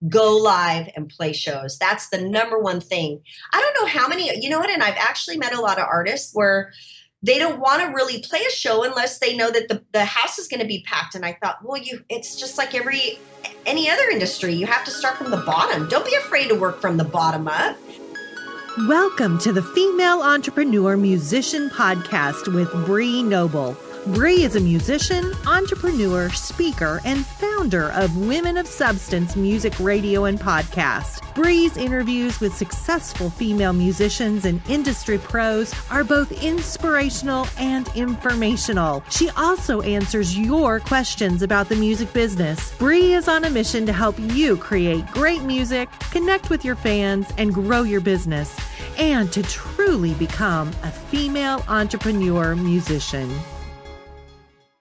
go live and play shows. That's the number one thing. I don't know how many, you know what? And I've actually met a lot of artists where they don't want to really play a show unless they know that the house is going to be packed. And I thought, well, it's just like any other industry. You have to start from the bottom. Don't be afraid to work from the bottom up. Welcome to the Female Entrepreneur Musician Podcast with Bree Noble. Bree is a musician, entrepreneur, speaker, and founder of Women of Substance Music Radio and Podcast. Bree's interviews with successful female musicians and industry pros are both inspirational and informational. She also answers your questions about the music business. Bree is on a mission to help you create great music, connect with your fans, and grow your business, and to truly become a female entrepreneur musician.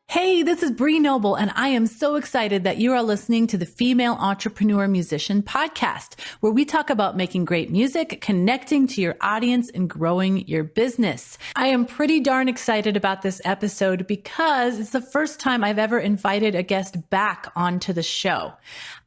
Hey, this is Bree Noble, and I am so excited that you are listening to the Female Entrepreneur Musician Podcast, where we talk about making great music, connecting to your audience, and growing your business. I am pretty darn excited about this episode because it's the first time I've ever invited a guest back onto the show.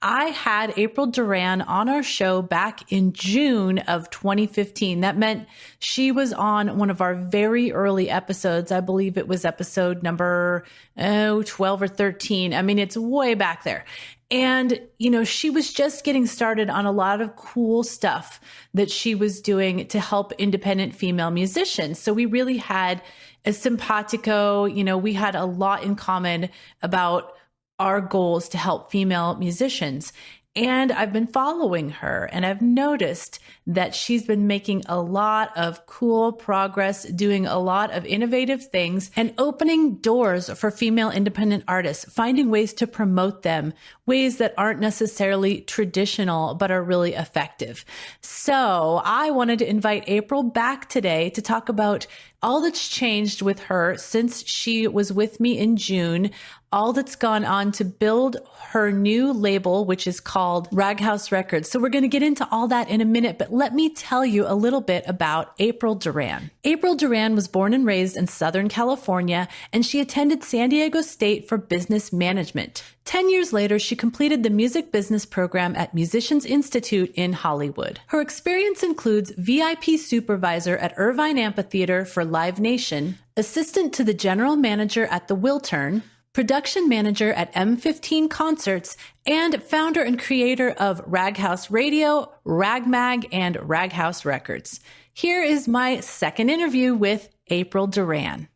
I had April Duran on our show back in June of 2015. That meant she was on one of our very early episodes. I believe it was episode number 12 or 13. I mean, it's way back there. And, she was just getting started on a lot of cool stuff that she was doing to help independent female musicians. So we really had a simpatico, we had a lot in common about our goals to help female musicians. And I've been following her, and I've noticed that she's been making a lot of cool progress, doing a lot of innovative things, and opening doors for female independent artists, finding ways to promote them, ways that aren't necessarily traditional, but are really effective. So I wanted to invite April back today to talk about all that's changed with her since she was with me in June, all that's gone on to build her new label, which is called Raghouse Records. So we're going to get into all that in a minute, but let me tell you a little bit about April Duran. April Duran was born and raised in Southern California, and she attended San Diego State for business management. 10 years later, she completed the music business program at Musicians Institute in Hollywood. Her experience includes VIP supervisor at Irvine Amphitheater for Live Nation, assistant to the general manager at the Wiltern, production manager at M15 Concerts, and founder and creator of Raghouse Radio, Ragmag, and Raghouse Records. Here is my second interview with April Duran.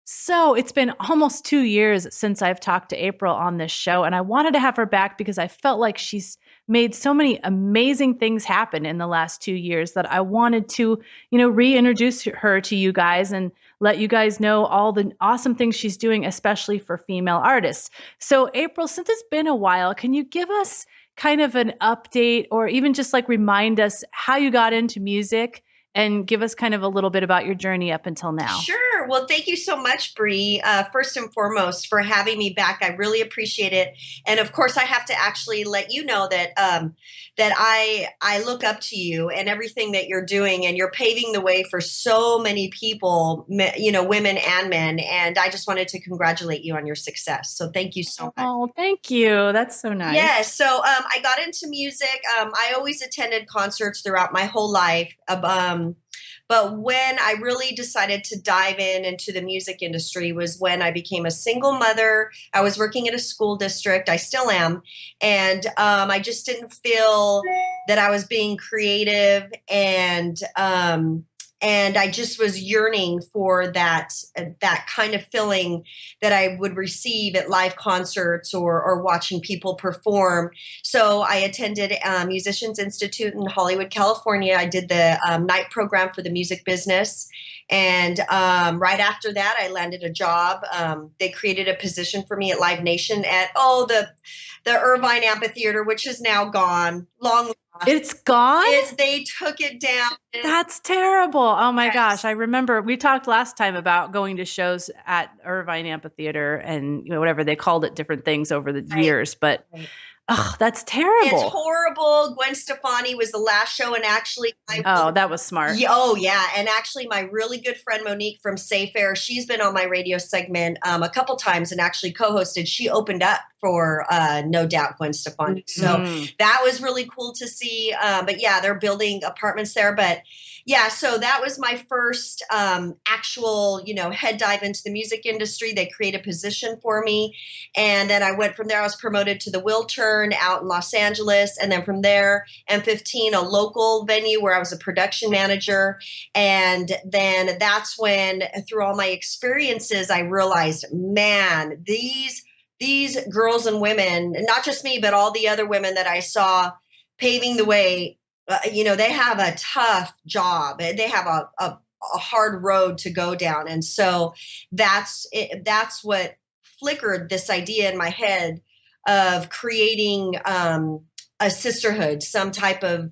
So it's been almost 2 years since I've talked to April on this show, and I wanted to have her back because I felt like she's made so many amazing things happen in the last 2 years that I wanted to, reintroduce her to you guys and let you guys know all the awesome things she's doing, especially for female artists. So April, since it's been a while, can you give us kind of an update or even just like remind us how you got into music and give us kind of a little bit about your journey up until now? Sure. Well, thank you so much, Bree, first and foremost, for having me back. I really appreciate it. And of course, I have to actually let you know that I look up to you and everything that you're doing, and you're paving the way for so many people, women and men. And I just wanted to congratulate you on your success. So thank you so much. Oh, thank you. That's so nice. Yeah. So I got into music. I always attended concerts throughout my whole life. But when I really decided to dive into the music industry was when I became a single mother. I was working at a school district. I still am. And I just didn't feel that I was being creative, and I just was yearning for that kind of feeling that I would receive at live concerts or watching people perform. So I attended Musicians Institute in Hollywood, California. I did the night program for the music business. And right after that, I landed a job. They created a position for me at Live Nation at, the Irvine Amphitheater, which is now gone. Long It's gone? They took it down. That's terrible. Oh my gosh. I remember we talked last time about going to shows at Irvine Amphitheater and whatever they called it, different things over the years, but oh, that's terrible. It's horrible. Gwen Stefani was the last show, and actually, that was smart. Oh yeah, and actually, my really good friend Monique from Safe Air, she's been on my radio segment a couple times, and actually co-hosted. She opened up for No Doubt Gwen Stefani. So that was really cool to see. But yeah, they're building apartments there. But yeah, so that was my first actual, head dive into the music industry. They created a position for me. And then I went from there. I was promoted to the Wiltern out in Los Angeles. And then from there, M15, a local venue where I was a production manager. And then that's when, through all my experiences, I realized, man, these girls and women, not just me, but all the other women that I saw paving the way, they have a tough job. They have a hard road to go down. And so that's what flickered this idea in my head of creating a sisterhood, some type of,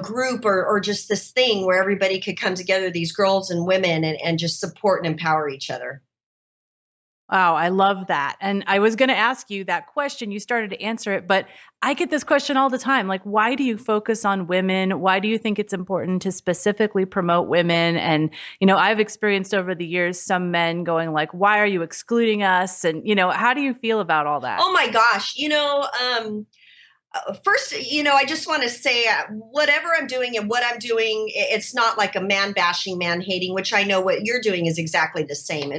group or just this thing where everybody could come together, these girls and women, and just support and empower each other. Wow, I love that. And I was going to ask you that question. You started to answer it, but I get this question all the time. Like, why do you focus on women? Why do you think it's important to specifically promote women? And, I've experienced over the years some men going like, why are you excluding us? And, how do you feel about all that? Oh my gosh. First, I just want to say whatever I'm doing and what I'm doing, it's not like a man bashing, man hating, which I know what you're doing is exactly the same.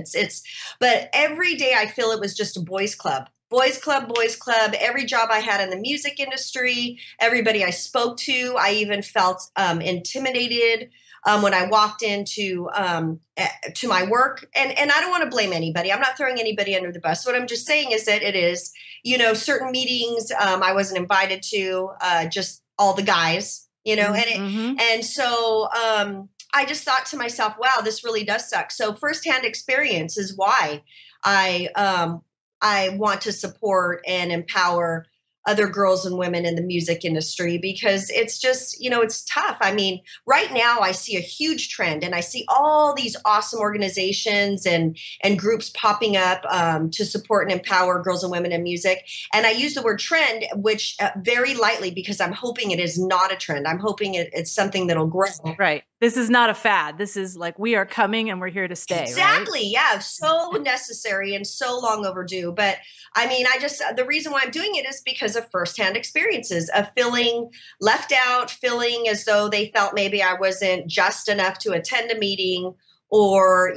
But every day I feel it was just a boys club. Boys club. Every job I had in the music industry, everybody I spoke to, I even felt intimidated when I walked into to my work. And I don't want to blame anybody. I'm not throwing anybody under the bus. What I'm just saying is that it is, certain meetings I wasn't invited to, just all the guys, and so I just thought to myself, wow, this really does suck. So firsthand experience is why I want to support and empower other girls and women in the music industry, because it's just, it's tough. I mean, right now I see a huge trend, and I see all these awesome organizations and groups popping up to support and empower girls and women in music. And I use the word trend, which very lightly, because I'm hoping it is not a trend. I'm hoping it's something that'll grow. Right. This is not a fad. This is like, we are coming and we're here to stay. Exactly. Right? Yeah. So necessary and so long overdue. But I mean, the reason why I'm doing it is because of firsthand experiences of feeling left out, feeling as though they felt maybe I wasn't just enough to attend a meeting or,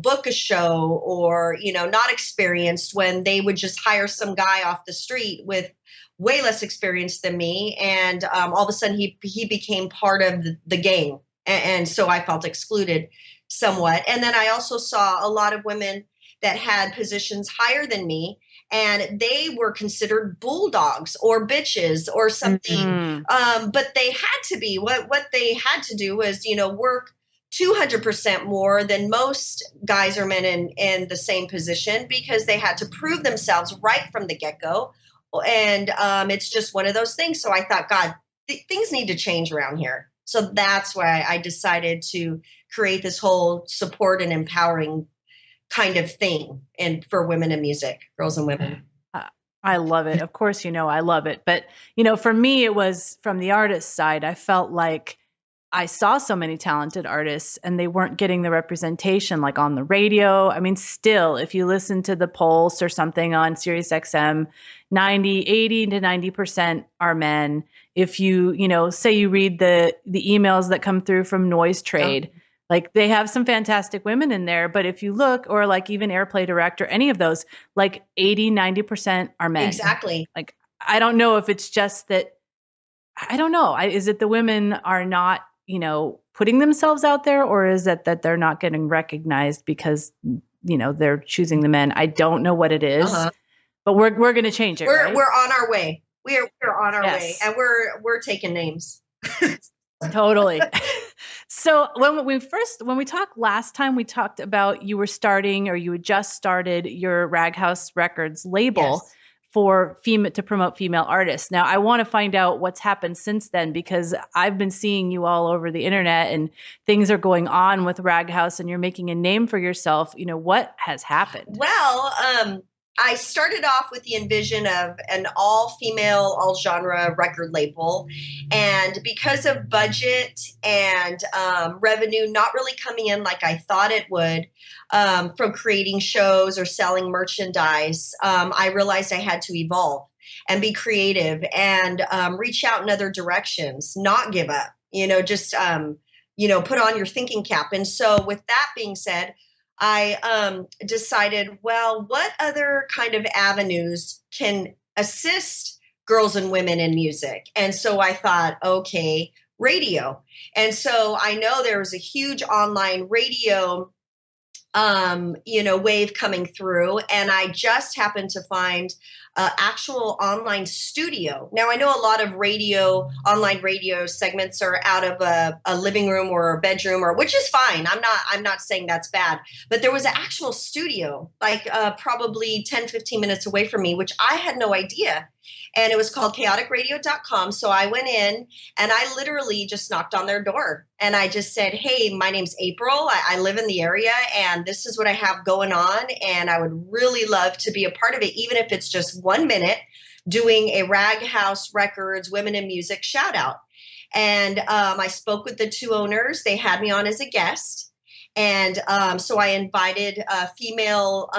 book a show, or, not experienced, when they would just hire some guy off the street with way less experience than me. And all of a sudden he became part of the game. And so I felt excluded somewhat. And then I also saw a lot of women that had positions higher than me, and they were considered bulldogs or bitches or something. But they had to be, what they had to do was, work 200% more than most guys or men in the same position, because they had to prove themselves right from the get-go. And it's just one of those things. So I thought, God, things need to change around here. So that's why I decided to create this whole support and empowering kind of thing for women in music, girls and women. I love it. Of course, I love it. But, for me, it was from the artist side. I felt like I saw so many talented artists and they weren't getting the representation like on the radio. I mean, still, if you listen to the Pulse or something on Sirius XM, 80 to 90% are men. If you, say you read the emails that come through from Noise Trade, like they have some fantastic women in there. But if you look, or like even Airplay Direct or any of those, like 80, 90% are men. Exactly. Like, I don't know if it's just that, I don't know. Is it the women are not, putting themselves out there, or is it that they're not getting recognized because, they're choosing the men? I don't know what it is, but we're going to change it. We're right? We're on our way. We're on our way, and we're taking names. Totally. So when we talked last time, we talked about you were starting, or you had just started your Raghouse Records label. Yes. To promote female artists. Now, I want to find out what's happened since then, because I've been seeing you all over the internet and things are going on with Raghouse and you're making a name for yourself. What has happened? Well, I started off with the envision of an all-female, all-genre record label. And because of budget and revenue not really coming in like I thought it would from creating shows or selling merchandise, I realized I had to evolve and be creative and reach out in other directions, not give up, just, put on your thinking cap. And so with that being said, I decided, well, what other kind of avenues can assist girls and women in music? And so I thought, okay, radio. And so I know there was a huge online radio, wave coming through. And I just happened to find actual online studio. Now I know a lot of online radio segments are out of a living room or a bedroom, which is fine. I'm not saying that's bad, but there was an actual studio, like probably 10, 15 minutes away from me, which I had no idea. And it was called chaoticradio.com. So I went in and I literally just knocked on their door and I just said, hey, my name's April. I live in the area and this is what I have going on. And I would really love to be a part of it, even if it's just 1 minute doing a Raghouse Records Women in Music shout out. And I spoke with the two owners. They had me on as a guest. And so I invited female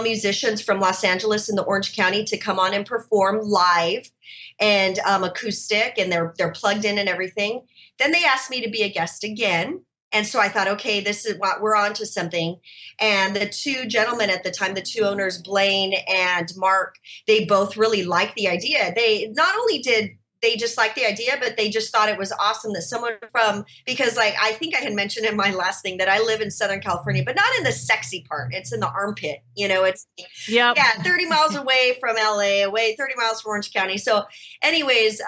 musicians from Los Angeles and the Orange County to come on and perform live and acoustic, and they're plugged in and everything. Then they asked me to be a guest again. And so I thought, okay, this is what we're on to something. And the two gentlemen at the time, the two owners, Blaine and Mark, they both really liked the idea. They not only did they just liked the idea, but they just thought it was awesome that someone because like, I think I had mentioned in my last thing that I live in Southern California, but not in the sexy part. It's in the armpit, it's 30 miles away from LA, 30 miles from Orange County. So anyways,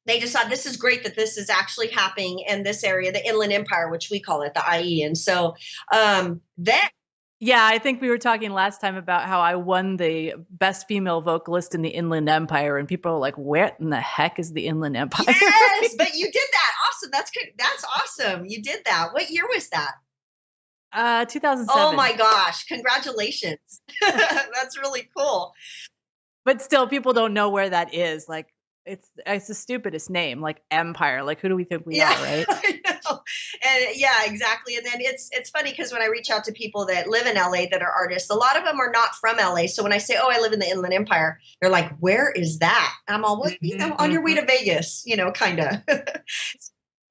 they just thought this is great that this is actually happening in this area, the Inland Empire, which we call it, the IE. And so then yeah, I think we were talking last time about how I won the best female vocalist in the Inland Empire, and people are like, "Where in the heck is the Inland Empire?" Yes, but you did that. Awesome. That's good. That's awesome. You did that. What year was that? 2007. Oh my gosh! Congratulations. That's really cool. But still, people don't know where that is. Like, it's the stupidest name, like Empire. Like, who do we think we are, right? I know. And yeah, exactly. And then it's funny because when I reach out to people that live in LA that are artists, a lot of them are not from LA. So when I say, oh, I live in the Inland Empire, they're like, where is that? And I'm all, well, on your way to Vegas, kind of.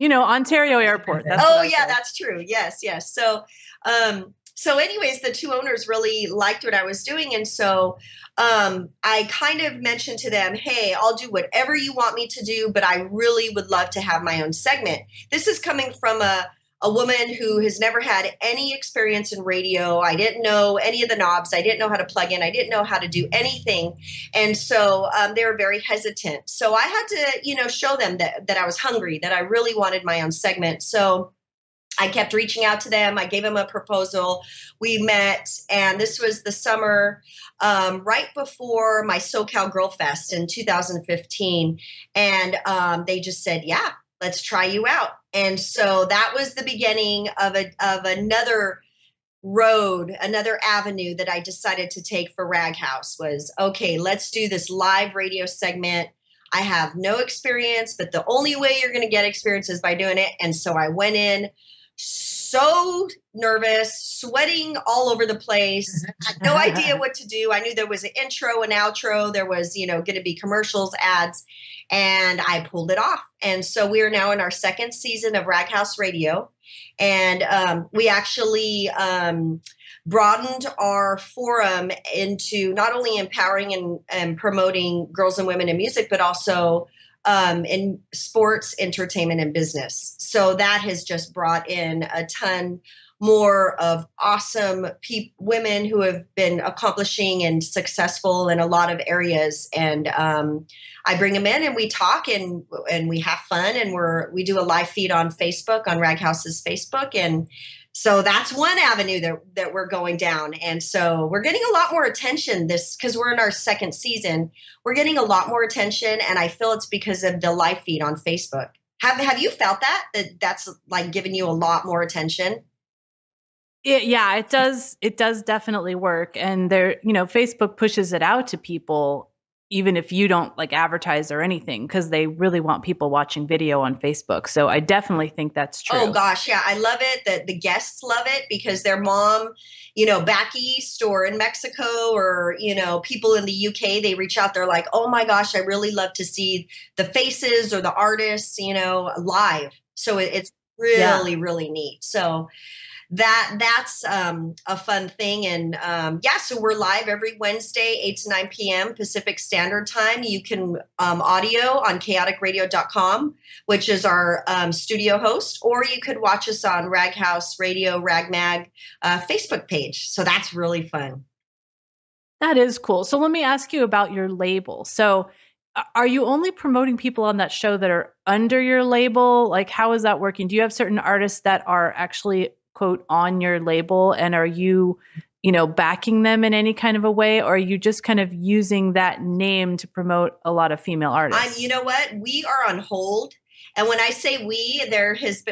Ontario Airport. That's that's true. Yes, yes. So anyways, the two owners really liked what I was doing. And so I kind of mentioned to them, hey, I'll do whatever you want me to do, but I really would love to have my own segment. This is coming from a woman who has never had any experience in radio. I didn't know any of the knobs. I didn't know how to plug in. I didn't know how to do anything. And so they were very hesitant. So I had to, show them that I was hungry, that I really wanted my own segment. So I kept reaching out to them. I gave them a proposal. We met, and this was the summer right before my SoCal Girl Fest in 2015. And they just said, yeah, let's try you out. And so that was the beginning of another road, another avenue that I decided to take for Raghouse was, okay, let's do this live radio segment. I have no experience, but the only way you're going to get experience is by doing it. And so I went in so nervous, sweating all over the place. Had no idea what to do. I knew there was an intro, an outro. There was, going to be commercials, ads, and I pulled it off. And so we are now in our second season of Raghouse Radio. And we actually broadened our forum into not only empowering and promoting girls and women in music, but also in sports, entertainment, and business. So that has just brought in a ton more of awesome women who have been accomplishing and successful in a lot of areas. And I bring them in and we talk and we have fun, and we do a live feed on Facebook, on Raghouse's Facebook. And so that's one avenue that we're going down. And so we're getting a lot more attention because we're in our second season. We're getting a lot more attention, and I feel it's because of the live feed on Facebook. Have you felt that's like giving you a lot more attention? It does. It does definitely work. And Facebook pushes it out to people, even if you don't like advertise or anything, because they really want people watching video on Facebook. So I definitely think that's true. Oh gosh, yeah, I love it. The guests love it because their mom, back east or in Mexico or, people in the UK, they reach out. They're like, oh my gosh, I really love to see the faces or the artists, live. So it's really, really neat. So that's a fun thing. And so we're live every Wednesday, 8 to 9 p.m. Pacific Standard Time. You can audio on chaoticradio.com, which is our studio host, or you could watch us on Raghouse Radio, Ragmag Facebook page. So that's really fun. That is cool. So let me ask you about your label. So are you only promoting people on that show that are under your label? Like, how is that working? Do you have certain artists that are actually, quote, on your label, and are you, backing them in any kind of a way, or are you just kind of using that name to promote a lot of female artists? You know what? We are on hold. And when I say we,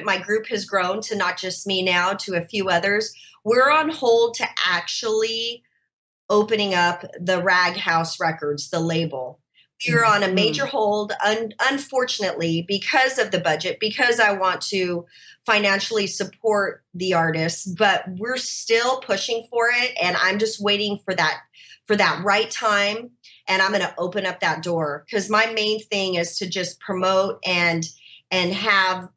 my group has grown to not just me now, to a few others. We're on hold to actually opening up the Raghouse Records, the label. We're on a major hold, unfortunately, because of the budget, because I want to financially support the artists, but we're still pushing for it. And I'm just waiting for that right time. And I'm going to open up that door, because my main thing is to just promote and have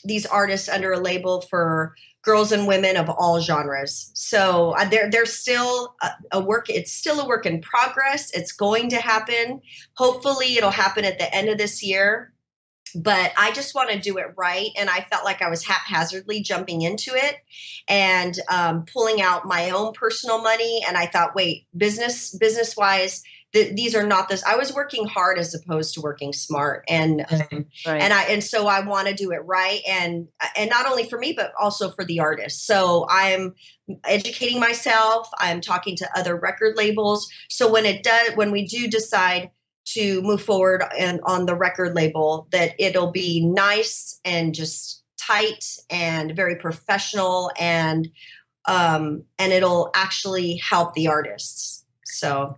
these artists under a label for girls and women of all genres. So there's still a work. It's still a work in progress. It's going to happen. Hopefully it'll happen at the end of this year, but I just want to do it right. And I felt like I was haphazardly jumping into it and pulling out my own personal money. And I thought, wait, business wise, these are not this. I was working hard as opposed to working smart, and so I want to do it right, and not only for me but also for the artists. So I'm educating myself. I'm talking to other record labels. So when we do decide to move forward and on the record label, that it'll be nice and just tight and very professional, and it'll actually help the artists. So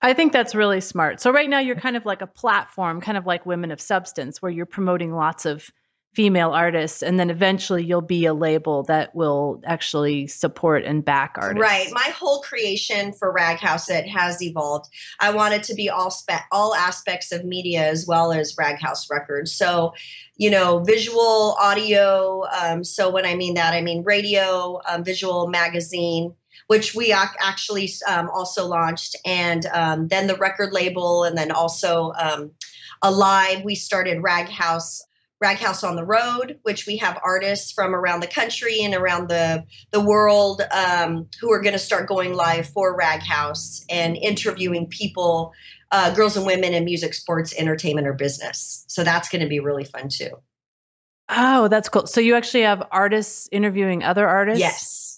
I think that's really smart. So right now you're kind of like a platform, kind of like Women of Substance, where you're promoting lots of female artists, and then eventually you'll be a label that will actually support and back artists. Right. My whole creation for Raghouse, it has evolved. I want it to be all aspects of media as well as Raghouse Records. So, visual, audio. So when I mean that, I mean radio, visual, magazine, which we actually also launched, and then the record label, and then also Alive. We started Raghouse on the Road, which we have artists from around the country and around the world who are going to start going live for Raghouse and interviewing people, girls and women in music, sports, entertainment, or business. So that's going to be really fun too. Oh, that's cool. So you actually have artists interviewing other artists? Yes.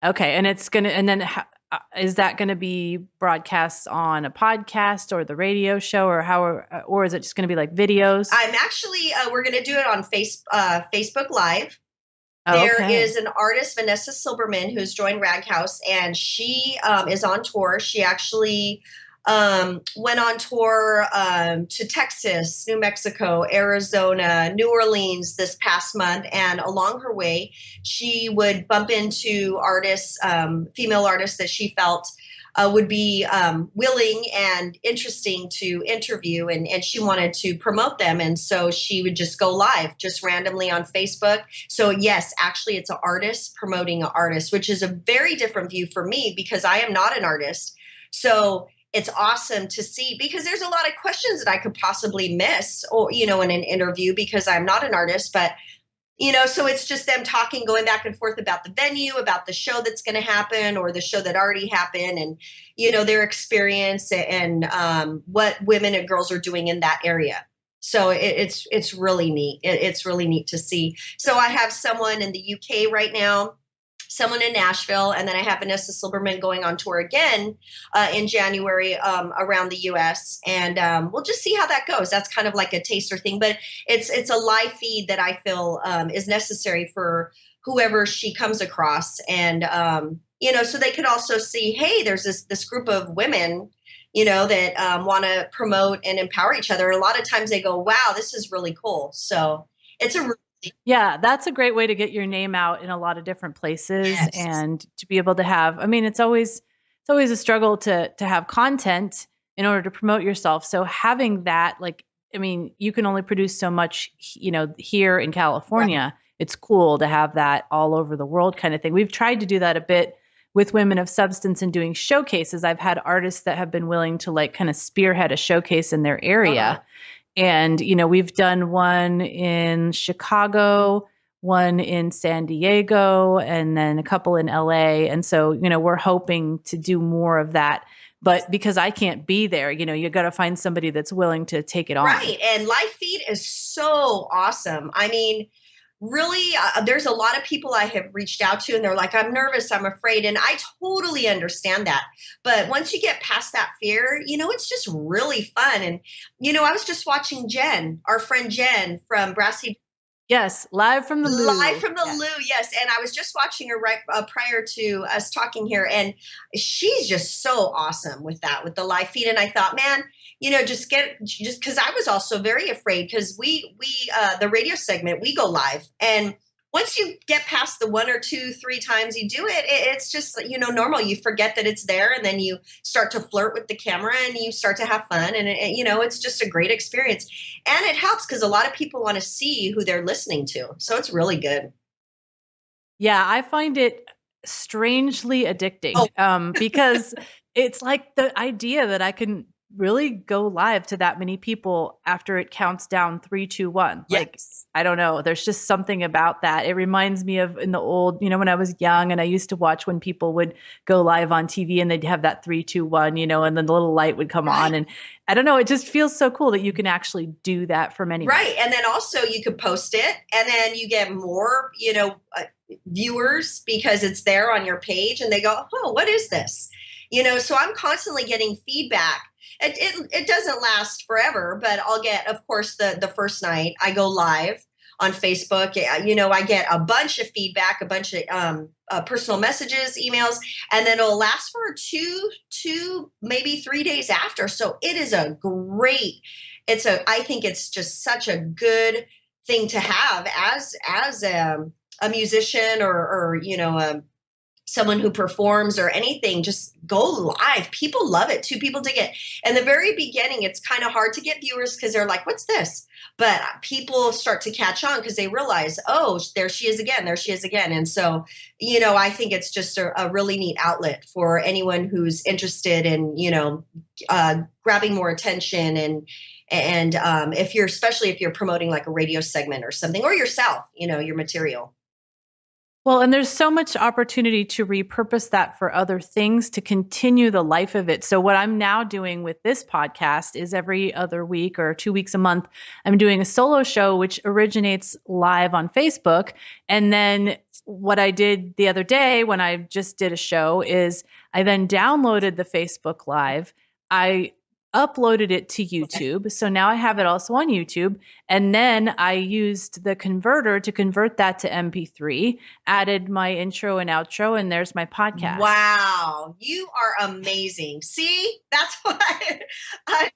Okay. And is that going to be broadcast on a podcast or the radio show, or is it just going to be like videos? I'm actually, we're going to do it on Facebook Live. Oh, there is an artist, Vanessa Silberman, who's joined Raghouse, and she is on tour. She actually went on tour to Texas, New Mexico, Arizona, New Orleans this past month. And along her way, she would bump into artists, female artists that she felt would be willing and interesting to interview, and she wanted to promote them. And so she would just go live just randomly on Facebook. So yes, actually it's an artist promoting an artist, which is a very different view for me because I am not an artist. So it's awesome to see, because there's a lot of questions that I could possibly miss, or, in an interview, because I'm not an artist, but, so it's just them talking, going back and forth about the venue, about the show that's going to happen, or the show that already happened, and, their experience and what women and girls are doing in that area. So it's really neat. It's really neat to see. So I have someone in the UK right now, someone in Nashville, and then I have Vanessa Silberman going on tour again in January around the U.S. And we'll just see how that goes. That's kind of like a taster thing, but it's a live feed that I feel is necessary for whoever she comes across. And, so they could also see, hey, there's this group of women, that want to promote and empower each other. And a lot of times they go, wow, this is really cool. So it's yeah, that's a great way to get your name out in a lot of different places. Yes. And to be able to have, it's always a struggle to have content in order to promote yourself. So having that, you can only produce so much, here in California. Right. It's cool to have that all over the world kind of thing. We've tried to do that a bit with Women of Substance and doing showcases. I've had artists that have been willing to kind of spearhead a showcase in their area. Uh-huh. And, we've done one in Chicago, one in San Diego, and then a couple in LA. And so, we're hoping to do more of that. But because I can't be there, you got to find somebody that's willing to take it on. Right. And live feed is so awesome. Really, there's a lot of people I have reached out to and they're like, I'm nervous, I'm afraid. And I totally understand that. But once you get past that fear, it's just really fun. And, I was just watching Jen, our friend Jen from Brassy. Yes, live from the Lou. Live from the Lou, yes. And I was just watching her right prior to us talking here. And she's just so awesome with the live feed. And I thought, man, just because I was also very afraid because we the radio segment, we go live. And once you get past the 1 or 2, 3 times you do it, it's just, normal. You forget that it's there and then you start to flirt with the camera and you start to have fun. And, it's just a great experience. And it helps because a lot of people want to see who they're listening to. So it's really good. Yeah, I find it strangely addicting because it's like the idea that I can really go live to that many people after it counts down 3, 2, 1. Yes. I don't know. There's just something about that. It reminds me of in the old, when I was young and I used to watch when people would go live on TV and they'd have that 3, 2, 1, and then the little light would come on. And I don't know. It just feels so cool that you can actually do that from anywhere. Right. And then also you could post it and then you get more, viewers because it's there on your page and they go, oh, what is this? So I'm constantly getting feedback. It doesn't last forever, but I'll get, of course, the first night I go live on Facebook. I get a bunch of feedback, a bunch of personal messages, emails, and then it'll last for two, maybe 3 days after. So it is I think it's just such a good thing to have as a musician or someone who performs or anything. Just go live. People love it too. People dig it. In the very beginning, it's kind of hard to get viewers because they're like, what's this? But people start to catch on because they realize, oh, there she is again. There she is again. And so, I think it's just a really neat outlet for anyone who's interested in, grabbing more attention and especially if you're promoting like a radio segment or something or yourself, your material. Well, and there's so much opportunity to repurpose that for other things to continue the life of it. So what I'm now doing with this podcast is every other week or 2 weeks a month, I'm doing a solo show, which originates live on Facebook. And then what I did the other day when I just did a show is I then downloaded the Facebook Live. I uploaded it to YouTube. So now I have it also on YouTube. And then I used the converter to convert that to MP3, added my intro and outro, and there's my podcast. Wow. You are amazing. See, that's why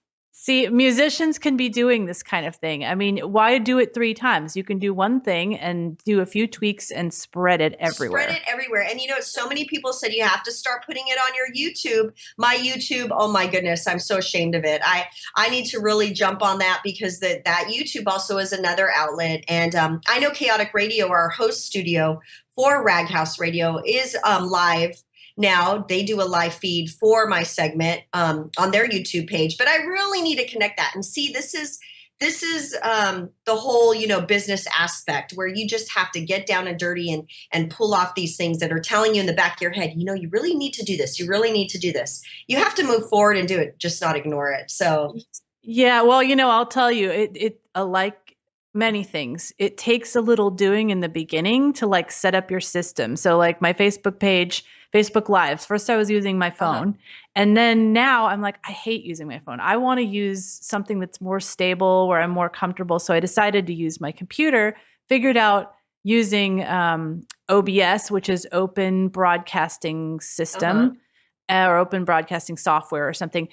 See, musicians can be doing this kind of thing. I mean, why do it 3 times? You can do one thing and do a few tweaks and spread it everywhere. Spread it everywhere. And so many people said you have to start putting it on your YouTube. My YouTube, oh my goodness, I'm so ashamed of it. I need to really jump on that because that YouTube also is another outlet. And I know Chaotic Radio, our host studio for Raghouse Radio, is live. Now they do a live feed for my segment on their YouTube page, but I really need to connect that and see. This is the whole business aspect where you just have to get down and dirty and pull off these things that are telling you in the back of your head. You really need to do this. You really need to do this. You have to move forward and do it, just not ignore it. So yeah, well, I'll tell you, it like many things, it takes a little doing in the beginning to set up your system. So my Facebook page, Facebook Lives. First, I was using my phone. And then now I'm like, I hate using my phone. I want to use something that's more stable, where I'm more comfortable. So I decided to use my computer, figured out using OBS, which is Open Broadcasting System, or Open Broadcasting Software or something.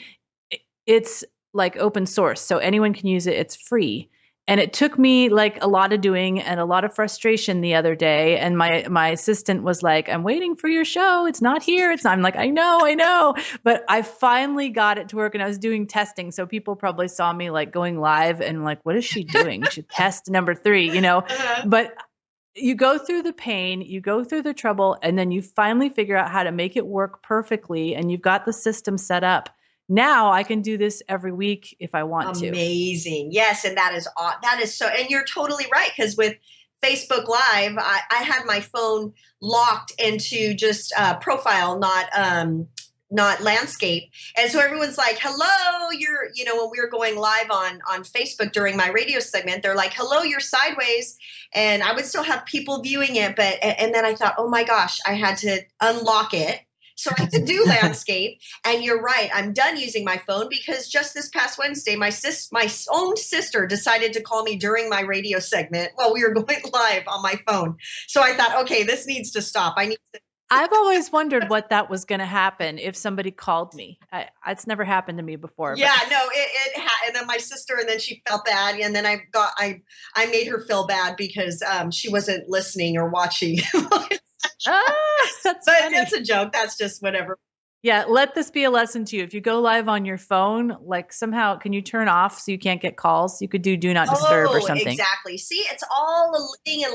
It's like open source, so anyone can use it. It's free. And it took me like a lot of doing and a lot of frustration the other day. And my assistant was like, I'm waiting for your show. It's not here. It's not. I'm like, I know. But I finally got it to work, and I was doing testing. So people probably saw me like going live and like, what is she doing? She test number 3, you know, but you go through the pain, you go through the trouble, and then you finally figure out how to make it work perfectly. And you've got the system set up. Now I can do this every week if I want to. Amazing. Yes. And that is so, and you're totally right. Because with Facebook Live, I had my phone locked into just profile, not landscape. And so everyone's like, hello, when we were going live on Facebook during my radio segment, they're like, hello, you're sideways. And I would still have people viewing it. And then I thought, oh my gosh, I had to unlock it so I could do landscape. And you're right. I'm done using my phone because just this past Wednesday, my own sister decided to call me during my radio segment while we were going live on my phone. So I thought, okay, this needs to stop. I've always wondered what that was going to happen if somebody called me. It's never happened to me before. Yeah, no, and then my sister, and then she felt bad, and then I made her feel bad because she wasn't listening or watching. That's funny. That's a joke. That's just whatever. Yeah, let this be a lesson to you. If you go live on your phone, like somehow, can you turn off so you can't get calls? You could do not disturb or something. Exactly. See, it's all a living and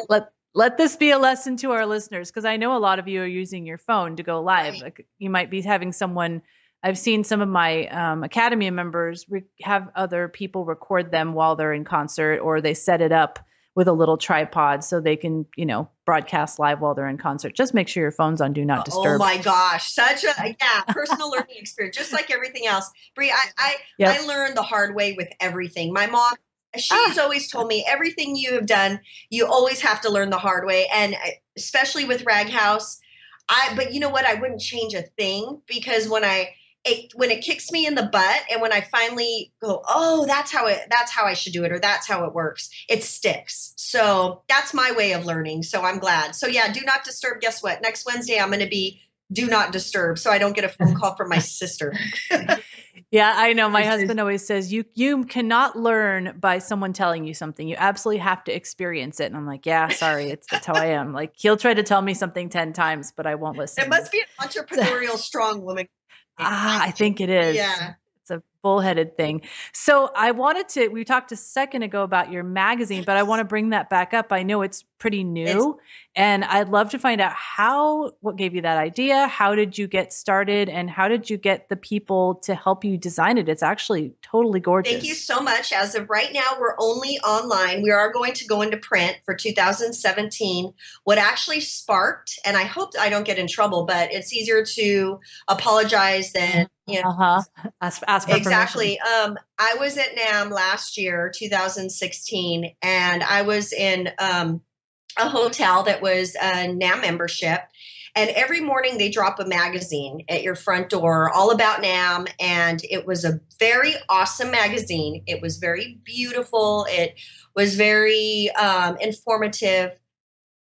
Let this be a lesson to our listeners, because I know a lot of you are using your phone to go live. Right. Like you might be having someone. I've seen some of my Academy members have other people record them while they're in concert, or they set it up with a little tripod so they can, broadcast live while they're in concert. Just make sure your phone's on do not disturb. Oh my gosh. Such a, personal learning experience, just like everything else. Bree, I learned the hard way with everything. My mom, she's always told me everything you have done, you always have to learn the hard way. And especially with Raghouse, but you know what? I wouldn't change a thing, because when it kicks me in the butt, and when I finally go, oh, that's how I should do it, or that's how it works, it sticks. So that's my way of learning. So I'm glad. So yeah, do not disturb. Guess what? Next Wednesday, I'm going to be do not disturb, so I don't get a phone call from my sister. Yeah, I know. My husband always says you cannot learn by someone telling you something. You absolutely have to experience it. And I'm like, yeah, sorry, that's how I am. Like he'll try to tell me something 10 times, but I won't listen. It must be an entrepreneurial strong woman. I think it is. Yeah. It's a bullheaded thing. So we talked a second ago about your magazine, but I want to bring that back up. I know it's pretty new, and I'd love to find out what gave you that idea? How did you get started, and how did you get the people to help you design it? It's actually totally gorgeous. Thank you so much. As of right now, we're only online. We are going to go into print for 2017. What actually sparked, and I hope I don't get in trouble, but it's easier to apologize than ask for exactly. I was at NAMM last year, 2016, and I was in a hotel that was a NAMM membership. And every morning they drop a magazine at your front door all about NAMM. And it was a very awesome magazine. It was very beautiful. It was very informative.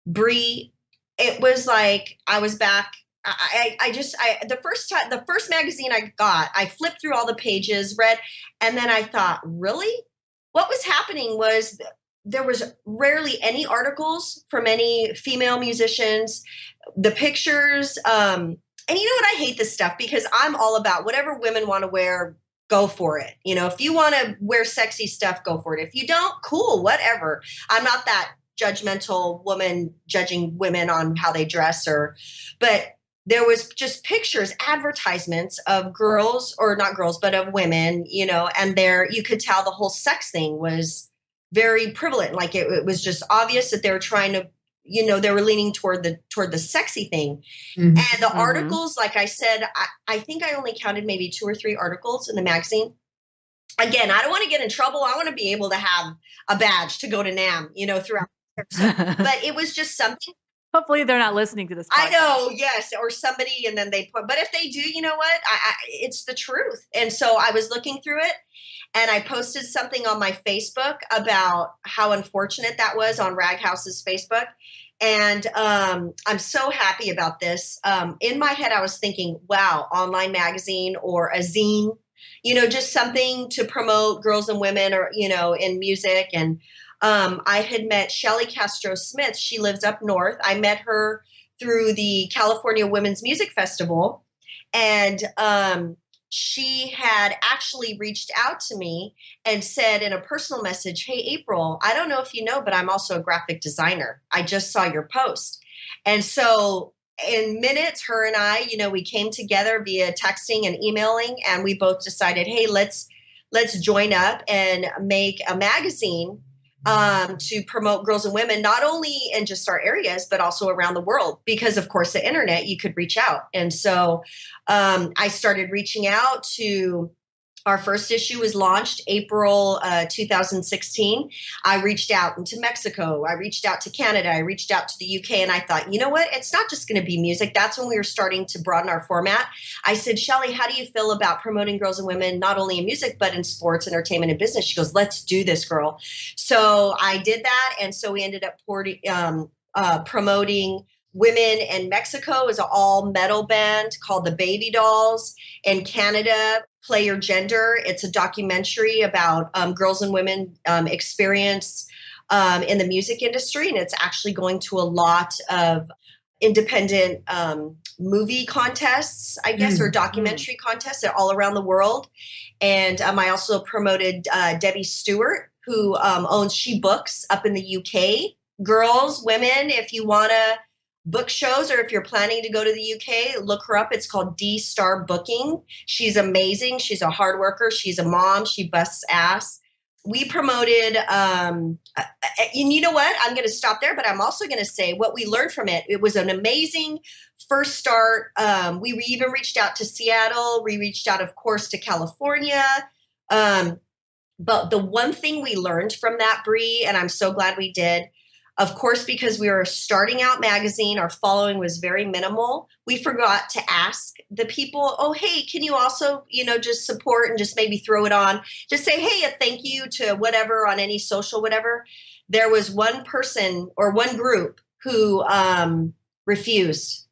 Bree, it was like I was back. The first magazine I got, I flipped through all the pages, read, and then I thought, really? What was happening was there was rarely any articles from any female musicians, the pictures. And you know what? I hate this stuff because I'm all about whatever women want to wear, go for it. If you want to wear sexy stuff, go for it. If you don't, cool, whatever. I'm not that judgmental woman judging women on how they dress but there was just pictures, advertisements of girls, or not girls, but of women, and you could tell the whole sex thing was very prevalent. Like it was just obvious that they were trying to, they were leaning toward the sexy thing. Mm-hmm. And the articles, like I said, I think I only counted maybe 2 or 3 articles in the magazine. Again, I don't want to get in trouble. I want to be able to have a badge to go to NAMM, throughout. But it was just something. Hopefully they're not listening to this podcast. I know, yes, or somebody, and then but if they do, you know what? It's the truth. And so I was looking through it, and I posted something on my Facebook about how unfortunate that was on Raghouse's Facebook. And I'm so happy about this. In my head, I was thinking, wow, online magazine or a zine, just something to promote girls and women or, in music. And I had met Shelly Castro Smith. She lives up north. I met her through the California Women's Music Festival. And she had actually reached out to me and said in a personal message, hey, April, I don't know if you know, but I'm also a graphic designer. I just saw your post. And so in minutes, her and I, we came together via texting and emailing, and we both decided, hey, let's join up and make a magazine to promote girls and women, not only in just our areas, but also around the world, because of course the internet, you could reach out. And so I started reaching out to, our first issue was launched April 2016. I reached out into Mexico. I reached out to Canada. I reached out to the UK, and I thought, you know what? It's not just going to be music. That's when we were starting to broaden our format. I said, Shelly, how do you feel about promoting girls and women, not only in music, but in sports, entertainment, and business? She goes, let's do this, girl. So I did that. And so we ended up promoting Women in Mexico is an all metal band called the Baby Dolls. In Canada, Play Your Gender. It's a documentary about girls and women experience in the music industry. And it's actually going to a lot of independent movie contests, I guess, or documentary contests all around the world. And I also promoted Debbie Stewart, who owns She Books up in the UK. Girls, women, if you want to book shows, or if you're planning to go to the UK, look her up. It's called D Star Booking. She's amazing. She's a hard worker. She's a mom. She busts ass. We promoted, and you know what? I'm going to stop there, but I'm also going to say what we learned from it. It was an amazing first start. We even reached out to Seattle. We reached out, of course, to California. But the one thing we learned from that, Bree, and I'm so glad we did, of course, because we were a starting out magazine, our following was very minimal. We forgot to ask the people, oh, hey, can you also, just support and just maybe throw it on? Just say, hey, a thank you to whatever on any social, whatever. There was one person or one group who refused.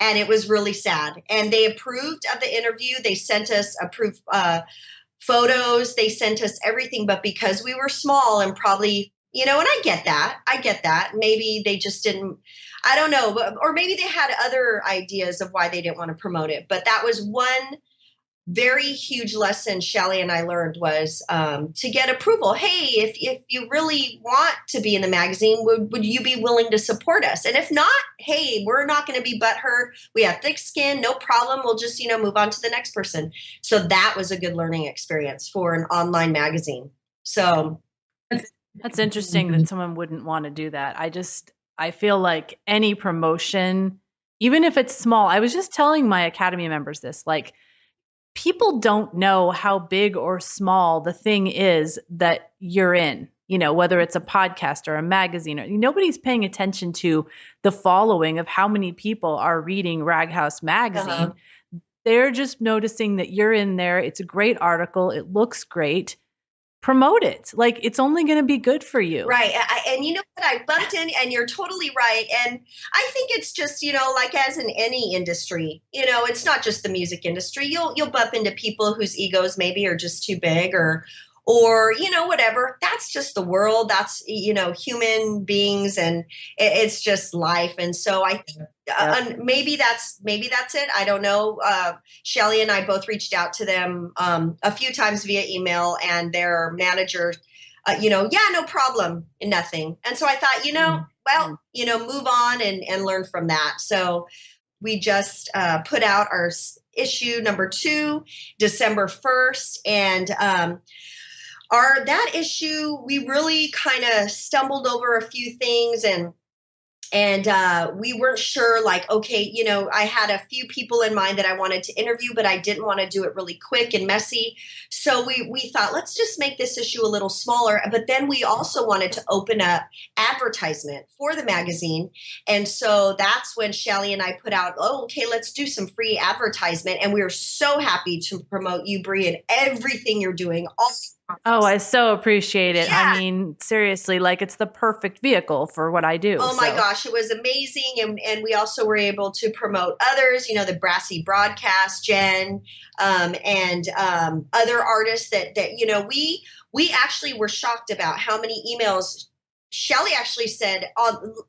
And it was really sad. And they approved of the interview. They sent us approved photos. They sent us everything. But because we were small and probably, and I get that. Maybe they just didn't, I don't know, or maybe they had other ideas of why they didn't want to promote it. But that was one very huge lesson Shelly and I learned was to get approval. Hey, if you really want to be in the magazine, would you be willing to support us? And if not, hey, we're not going to be butthurt. We have thick skin, no problem. We'll just, move on to the next person. So that was a good learning experience for an online magazine. So that's interesting that someone wouldn't want to do that. I feel like any promotion, even if it's small, I was just telling my Academy members this, like, people don't know how big or small the thing is that you're in, whether it's a podcast or a magazine, or nobody's paying attention to the following of how many people are reading Raghouse magazine. Uh-huh. They're just noticing that you're in there. It's a great article. It looks great. Promote it. Like, it's only going to be good for you. Right. And you know what? I bumped in, and you're totally right. And I think it's just, like as in any industry, it's not just the music industry. You'll bump into people whose egos maybe are just too big or whatever. That's just the world. That's, human beings, and it's just life. And so I think maybe that's it. I don't know. Shelly and I both reached out to them a few times via email, and their manager, yeah, no problem, nothing. And so I thought, move on and learn from that. So we just put out our issue number 2, December 1st. And that issue, we really kind of stumbled over a few things, and we weren't sure, like, okay, I had a few people in mind that I wanted to interview, but I didn't want to do it really quick and messy. So we thought, let's just make this issue a little smaller. But then we also wanted to open up advertisement for the magazine. And so that's when Shelly and I put out, okay, let's do some free advertisement. And we are so happy to promote you, Bree, and everything you're doing, Oh, I so appreciate it. Yeah. I mean, seriously, like it's the perfect vehicle for what I do. Oh my gosh, it was amazing. And we also were able to promote others, the Brassy Broadcast, Jen, and other artists that we actually were shocked about how many emails. Shelly actually said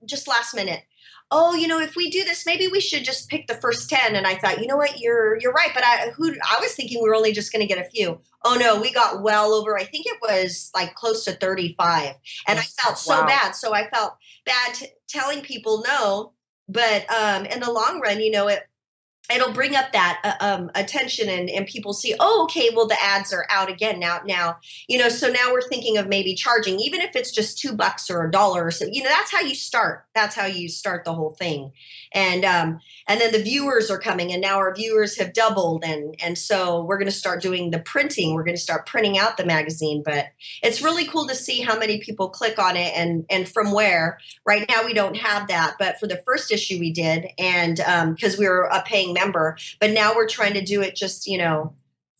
just last minute, oh, if we do this, maybe we should just pick the first 10. And I thought, you know what, you're right. But I was thinking we were only just going to get a few. Oh no, we got well over, I think it was like close to 35. And I felt so bad. So I felt bad telling people no. But in the long run, it'll bring up that attention and people see, oh, okay, well, the ads are out again now, so now we're thinking of maybe charging, even if it's just $2 or $1 or so, that's how you start. That's how you start the whole thing. And then the viewers are coming, and now our viewers have doubled. And so we're going to start doing the printing. We're going to start printing out the magazine, but it's really cool to see how many people click on it and from where. Right now we don't have that, but for the first issue we did, and because we were a paying member, but now we're trying to do it just,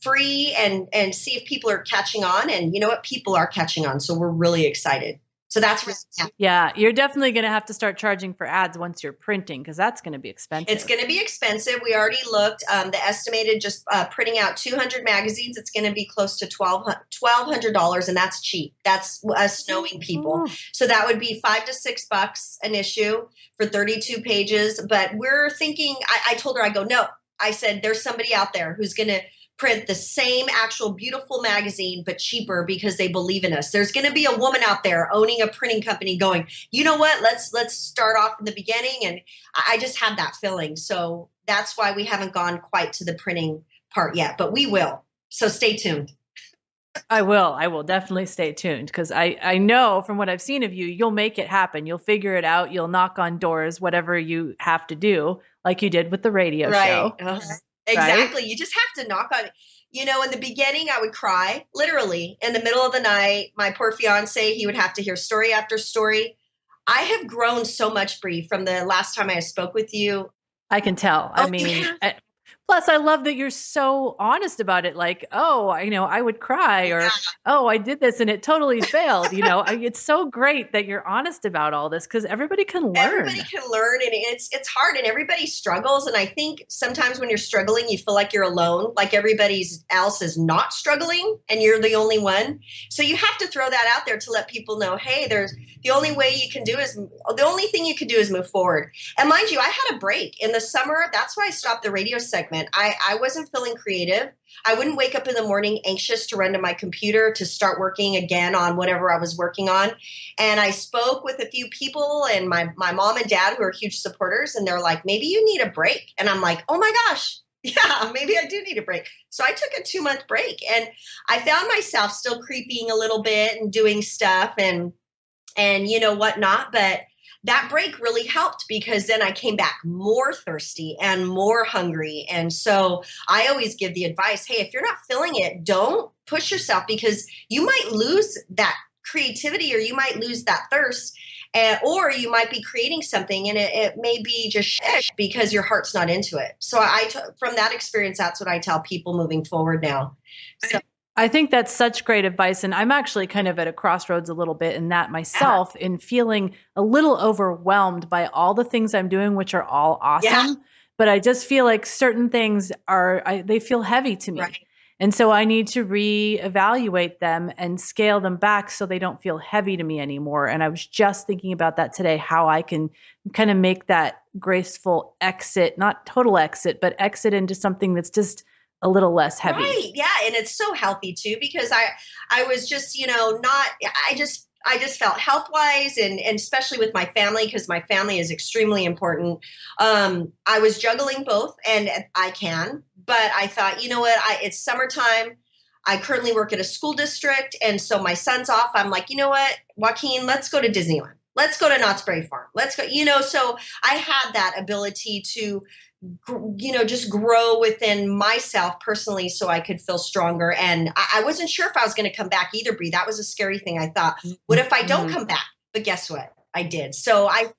free and see if people are catching on. And you know what? People are catching on. So we're really excited. So that's really yeah, you're definitely going to have to start charging for ads once you're printing, because that's going to be expensive. It's going to be expensive. We already looked. The estimated just printing out 200 magazines, it's going to be close to $1,200, and that's cheap. That's us knowing people. So that would be $5 to $6 an issue for 32 pages. But we're thinking. I told her, I go, no. I said, there's somebody out there who's going to print the same actual beautiful magazine, but cheaper, because they believe in us. There's going to be a woman out there owning a printing company going, you know what, let's start off in the beginning. And I just have that feeling. So that's why we haven't gone quite to the printing part yet, but we will. So stay tuned. I will definitely stay tuned, because I know from what I've seen of you, you'll make it happen. You'll figure it out. You'll knock on doors, whatever you have to do, like you did with the radio show. Exactly. Right? You just have to knock on it. In the beginning, I would cry, literally, in the middle of the night. My poor fiance, he would have to hear story after story. I have grown so much, Bree, from the last time I spoke with you. I can tell. I mean, plus, I love that you're so honest about it. Like, oh, I would cry, or, oh, I did this and it totally failed. It's so great that you're honest about all this, because everybody can learn. Everybody can learn, and it's hard, and everybody struggles. And I think sometimes when you're struggling, you feel like you're alone, like everybody else is not struggling and you're the only one. So you have to throw that out there to let people know, hey, the only thing you can do is move forward. And mind you, I had a break in the summer. That's why I stopped the radio segment. I wasn't feeling creative. I wouldn't wake up in the morning anxious to run to my computer to start working again on whatever I was working on. And I spoke with a few people, and my mom and dad, who are huge supporters, and they're like, maybe you need a break. And I'm like, oh my gosh, yeah, maybe I do need a break. So I took a 2-month break, and I found myself still creeping a little bit and doing stuff and whatnot. But that break really helped, because then I came back more thirsty and more hungry. And so I always give the advice, hey, if you're not feeling it, don't push yourself, because you might lose that creativity, or you might lose that thirst, or you might be creating something and it may be just shit because your heart's not into it. So from that experience, that's what I tell people moving forward now. So I think that's such great advice. And I'm actually kind of at a crossroads a little bit in that myself, in feeling a little overwhelmed by all the things I'm doing, which are all awesome. Yeah. But I just feel like certain things they feel heavy to me. Right. And so I need to reevaluate them and scale them back so they don't feel heavy to me anymore. And I was just thinking about that today, how I can kind of make that graceful exit, not total exit, but exit into something that's just a little less heavy. Right. Yeah. And it's so healthy too, because I was just, I just felt health-wise, and especially with my family, because my family is extremely important. I was juggling both, and I can, but I thought, you know what, it's summertime. I currently work at a school district, and so my son's off. I'm like, you know what, Joaquin, let's go to Disneyland. Let's go to Knott's Berry Farm. Let's go, so I had that ability to just grow within myself personally so I could feel stronger. And I wasn't sure if I was going to come back either, Bree. That was a scary thing. I thought, what if I don't come back? But guess what? I did. So I'm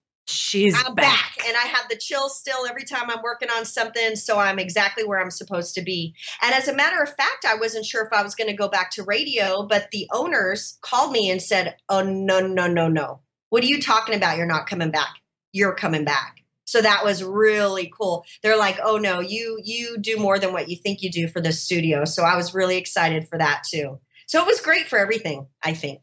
back. and I have the chills still every time I'm working on something. So I'm exactly where I'm supposed to be. And as a matter of fact, I wasn't sure if I was going to go back to radio, but the owners called me and said, oh, no, no, no, no. What are you talking about? You're not coming back. You're coming back. So that was really cool. They're like, oh no, you do more than what you think you do for the studio. So I was really excited for that too. So it was great for everything, I think.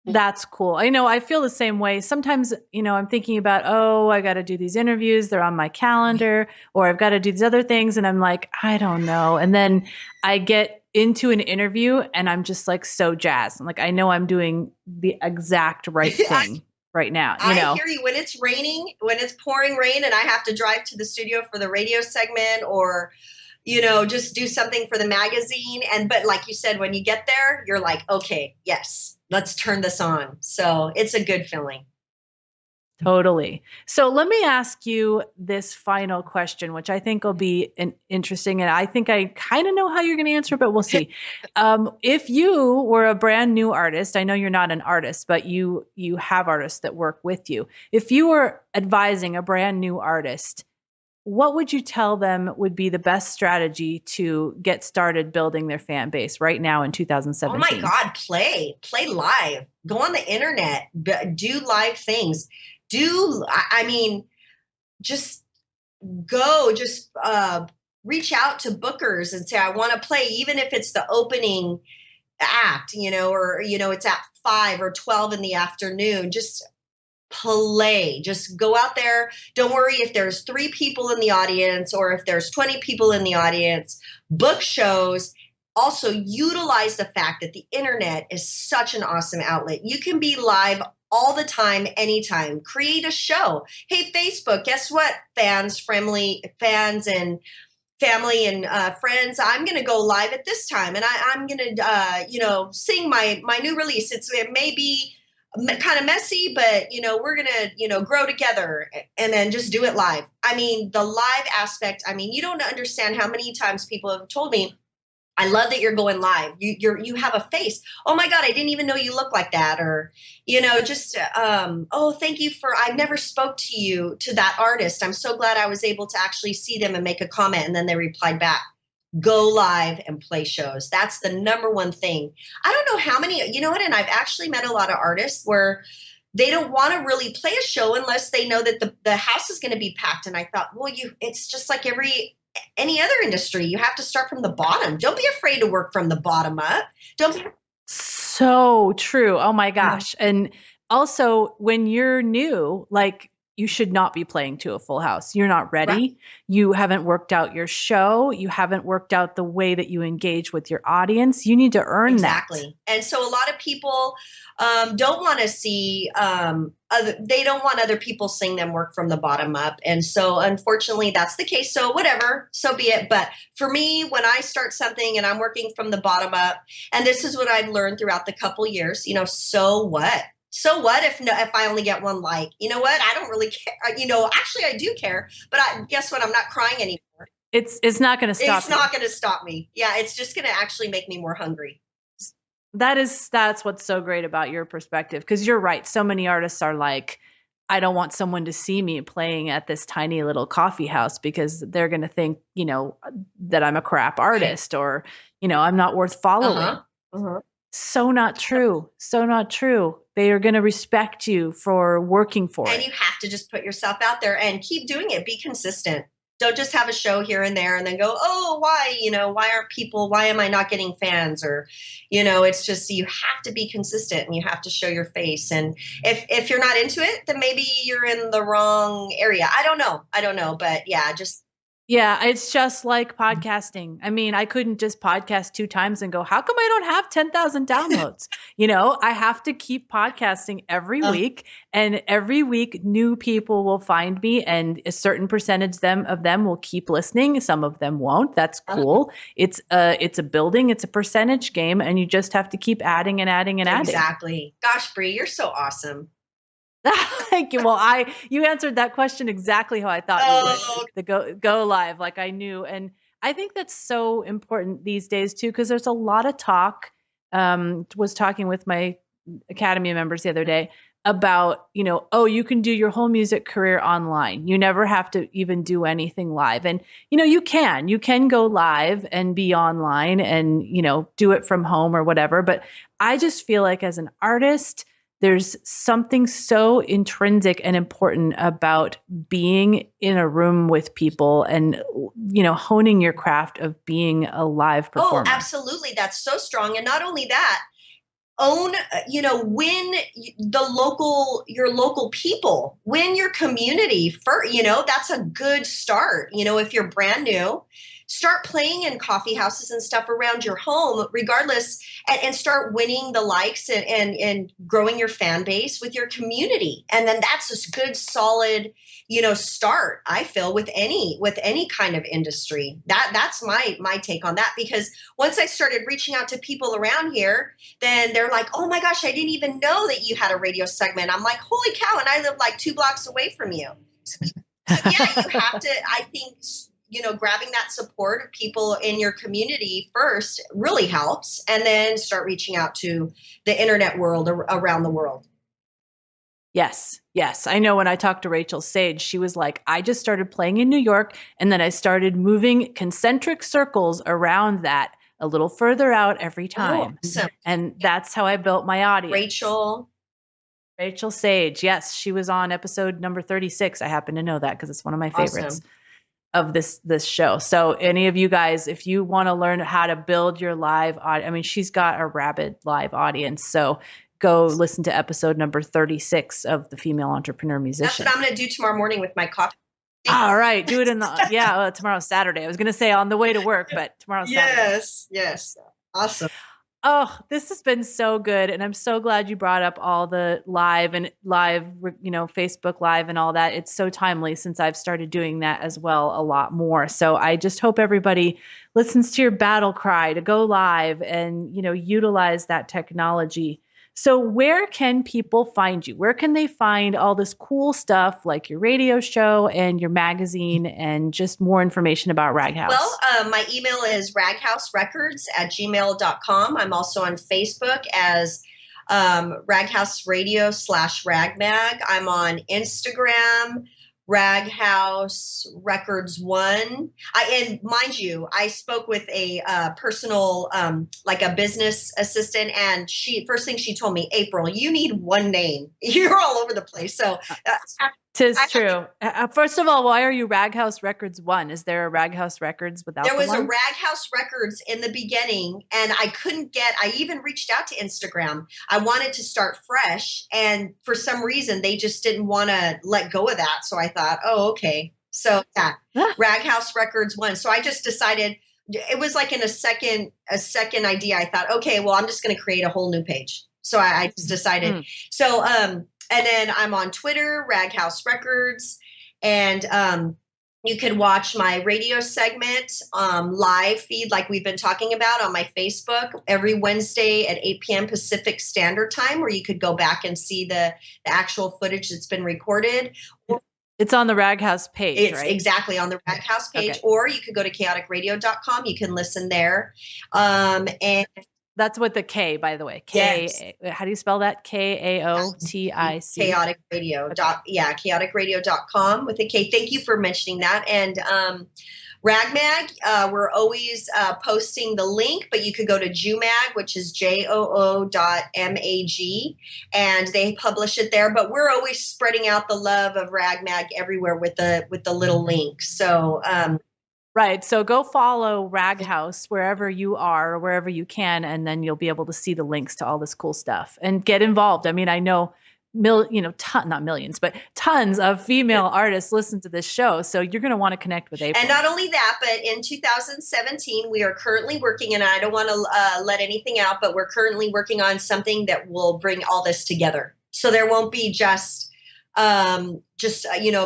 That's cool. I know I feel the same way. Sometimes, I'm thinking about, oh, I got to do these interviews. They're on my calendar, or I've got to do these other things. And I'm like, I don't know. And then I get into an interview and I'm just like so jazzed. I'm like, I know I'm doing the exact right thing right now. I hear you. When it's raining, when it's pouring rain and I have to drive to the studio for the radio segment or, just do something for the magazine. But like you said, when you get there, you're like, okay, yes, let's turn this on. So it's a good feeling. Totally. So let me ask you this final question, which I think will be interesting. And I think I kind of know how you're going to answer, but we'll see. If you were a brand new artist, I know you're not an artist, but you have artists that work with you. If you were advising a brand new artist, what would you tell them would be the best strategy to get started building their fan base right now in 2017? Oh my God, play live, go on the internet, do live things. Just reach out to bookers and say, I want to play, even if it's the opening act, or, it's at 5 or 12 in the afternoon, just play, just go out there. Don't worry if there's 3 people in the audience or if there's 20 people in the audience, book shows. Also utilize the fact that the internet is such an awesome outlet. You can be live all the time, anytime. Create a show. Hey, Facebook, guess what? Fans and family and friends, I'm going to go live at this time. And I'm going to, sing my new release. It may be kind of messy, but, we're going to, grow together and then just do it live. I mean, the live aspect, you don't understand how many times people have told me, I love that you're going live. You have a face. Oh my God, I didn't even know you look like that. Or, thank you I never spoke to that artist. I'm so glad I was able to actually see them and make a comment. And then they replied back, go live and play shows. That's the number one thing. I don't know how many, and I've actually met a lot of artists where they don't want to really play a show unless they know that the house is going to be packed. And I thought, well, it's just like any other industry. You have to start from the bottom. Don't be afraid to work from the bottom up. So true. Oh my gosh. And also when you're new, like you should not be playing to a full house. You're not ready. Right. You haven't worked out your show. You haven't worked out the way that you engage with your audience. You need to earn that. Exactly. And so a lot of people don't want to see, they don't want other people seeing them work from the bottom up. And so unfortunately that's the case. So whatever, so be it. But for me, when I start something and I'm working from the bottom up, and this is what I've learned throughout the couple years, so what? So what if I only get one like? You know what? I don't really care. Actually I do care, but guess what? I'm not crying anymore. It's not going to stop. It's not going to stop me. Yeah, it's just going to actually make me more hungry. That's what's so great about your perspective, because you're right. So many artists are like, I don't want someone to see me playing at this tiny little coffee house because they're going to think, that I'm a crap artist or, I'm not worth following. Uh-huh. Uh-huh. So not true. So not true. They are going to respect you for working for it. And you have to just put yourself out there and keep doing it. Be consistent. Don't just have a show here and there and then go, oh, why, why am I not getting fans? Or, it's just, you have to be consistent and you have to show your face. And if you're not into it, then maybe you're in the wrong area. I don't know. But yeah, yeah, it's just like podcasting. I couldn't just podcast 2 times and go, how come I don't have 10,000 downloads? I have to keep podcasting every week, and every week new people will find me, and a certain percentage of them will keep listening. Some of them won't. That's cool. It's a building. It's a percentage game, and you just have to keep adding and adding and adding. Exactly. Gosh, Bree, you're so awesome. Thank you. Well, you answered that question exactly how I thought you would. The go live, like I knew. And I think that's so important these days too, because there's a lot of talk. Was talking with my Academy members the other day about, oh, you can do your whole music career online. You never have to even do anything live. And, you can go live and be online and, do it from home or whatever. But I just feel like as an artist, there's something so intrinsic and important about being in a room with people and, honing your craft of being a live performer. Oh, absolutely. That's so strong. And not only that, win your local people, win your community first, that's a good start. If you're brand new, start playing in coffee houses and stuff around your home, regardless, and start winning the likes and growing your fan base with your community. And then that's a good, solid, start, I feel, with any kind of industry. That's my take on that, because once I started reaching out to people around here, then they're like, oh my gosh, I didn't even know that you had a radio segment. I'm like, holy cow. And I live like 2 blocks away from you. So yeah, you have to, I think, grabbing that support of people in your community first really helps, and then start reaching out to the internet world around the world. Yes. I know when I talked to Rachel Sage, she was like, I just started playing in New York, and then I started moving concentric circles around that a little further out every time. Oh, awesome. And that's how I built my audience. Rachel Sage. Yes. She was on episode number 36. I happen to know that because it's one of my favorites. Awesome. Of this show. So any of you guys, if you want to learn how to build your live audience, she's got a rabid live audience. So go listen to episode number 36 of the Female Entrepreneur Musician. That's what I'm going to do tomorrow morning with my coffee. All right. Do it tomorrow's Saturday. I was going to say on the way to work, but tomorrow's Saturday. Yes. Awesome. Oh, this has been so good. And I'm so glad you brought up all the live, Facebook Live and all that. It's so timely since I've started doing that as well a lot more. So I just hope everybody listens to your battle cry to go live and, utilize that technology. So where can people find you? Where can they find all this cool stuff like your radio show and your magazine and just more information about Raghouse? Well, my email is raghouserecords@gmail.com. I'm also on Facebook as Raghouse Radio /Ragmag. I'm on Instagram, Raghouse Records 1. And mind you, I spoke with a personal, like a business assistant, and first thing she told me, April, you need one name. You're all over the place. So tis true. First of all, why are you Raghouse Records 1? Is there a Raghouse Records without There was a Raghouse Records in the beginning, and I even reached out to Instagram. I wanted to start fresh, and for some reason, they just didn't want to let go of that. So I thought, oh, okay. So yeah, Raghouse Records 1. So I just decided, it was like in a second idea. I thought, okay, well, I'm just going to create a whole new page. So I just decided. So, and then I'm on Twitter, Raghouse Records, and you can watch my radio segment live feed like we've been talking about on my Facebook every Wednesday at 8 p.m. Pacific Standard Time, where you could go back and see the actual footage that's been recorded. It's on the Raghouse page, right? Exactly, on the Raghouse page. Okay. Or you could go to chaoticradio.com. You can listen there. And that's with the K, by the way. Yes. How do you spell that? KAOTIC. Chaotic Radio. Chaoticradio.com with a K. Thank you for mentioning that. And Ragmag, we're always posting the link, but you could go to JooMag, which is JOO.MAG, and they publish it there. But we're always spreading out the love of Ragmag everywhere with the little link. So right. So go follow Raghouse wherever you are, or wherever you can, and then you'll be able to see the links to all this cool stuff and get involved. I mean, I know, not millions, but tons of female artists listen to this show. So you're going to want to connect with April. And not only that, but in 2017, we are currently working, and I don't want to let anything out, but we're currently working on something that will bring all this together. So there won't be just a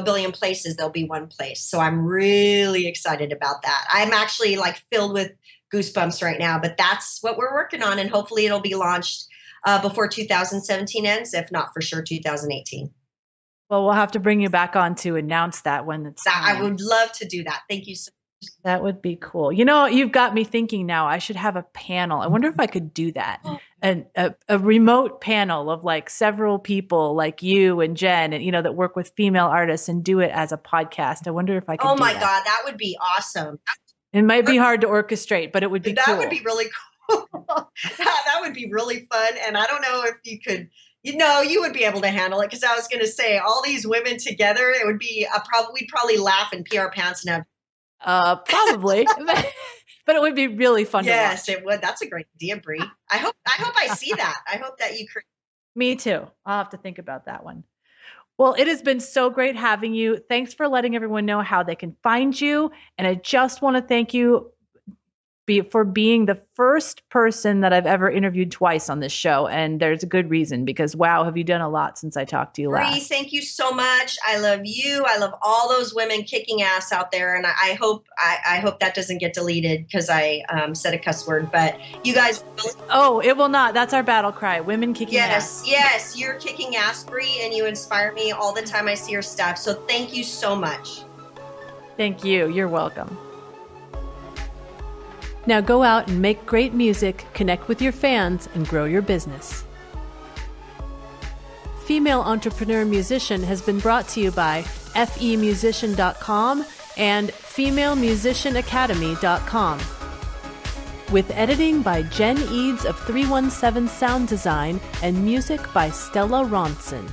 billion places. There'll be one place. So I'm really excited about that. I'm actually like filled with goosebumps right now, but that's what we're working on. And hopefully it'll be launched before 2017 ends, if not for sure 2018. Well, we'll have to bring you back on to announce that when it's time. I would love to do that. Thank you so much. That would be cool. You know, you've got me thinking now. I should have a panel. I wonder if I could do that. And a remote panel of like several people like you and Jen and, you know, that work with female artists and do it as a podcast. I wonder if I could Oh do my that. God, that would be awesome. It might be hard to orchestrate, but it would be cool. That would be really cool. That would be really fun. And I don't know if you could, you know, you would be able to handle it. Because I was going to say all these women together, it would be we'd probably laugh and pee our pants and have. Probably. But it would be really fun to watch. Yes, it would. That's a great idea, Bree. I hope I see that. I hope that you create. Me too. I'll have to think about that one. Well, it has been so great having you. Thanks for letting everyone know how they can find you. And I just want to thank you for being the first person that I've ever interviewed twice on this show. And there's a good reason because, wow, have you done a lot since I talked to you last. Bree, thank you so much. I love you. I love all those women kicking ass out there. And I hope that doesn't get deleted because I said a cuss word. But you guys. Oh, it will not. That's our battle cry. Women kicking ass. Yes. You're kicking ass, Bree, and you inspire me all the time I see your stuff. So thank you so much. Thank you. You're welcome. Now go out and make great music, connect with your fans, and grow your business. Female Entrepreneur Musician has been brought to you by FEM75 and FemaleMusicianAcademy.com. With editing by Jen Eads of 317 Sound Design and music by Stella Ronson.